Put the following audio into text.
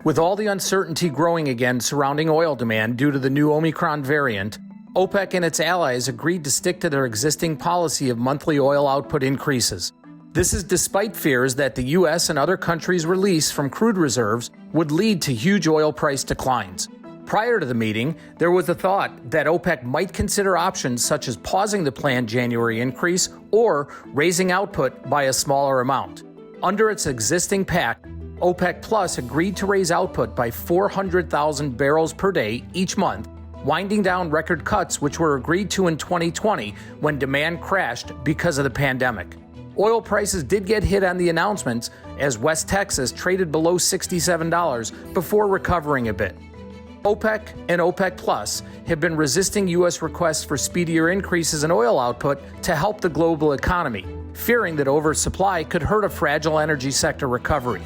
With all the uncertainty growing again surrounding oil demand due to the new Omicron variant, OPEC and its allies agreed to stick to their existing policy of monthly oil output increases. This is despite fears that the U.S. and other countries' release from crude reserves would lead to huge oil price declines. Prior to the meeting, there was a thought that OPEC might consider options such as pausing the planned January increase or raising output by a smaller amount. Under its existing pact, OPEC Plus agreed to raise output by 400,000 barrels per day each month, winding down record cuts which were agreed to in 2020 when demand crashed because of the pandemic. Oil prices did get hit on the announcements as West Texas traded below $67 before recovering a bit. OPEC and OPEC Plus have been resisting U.S. requests for speedier increases in oil output to help the global economy, fearing that oversupply could hurt a fragile energy sector recovery.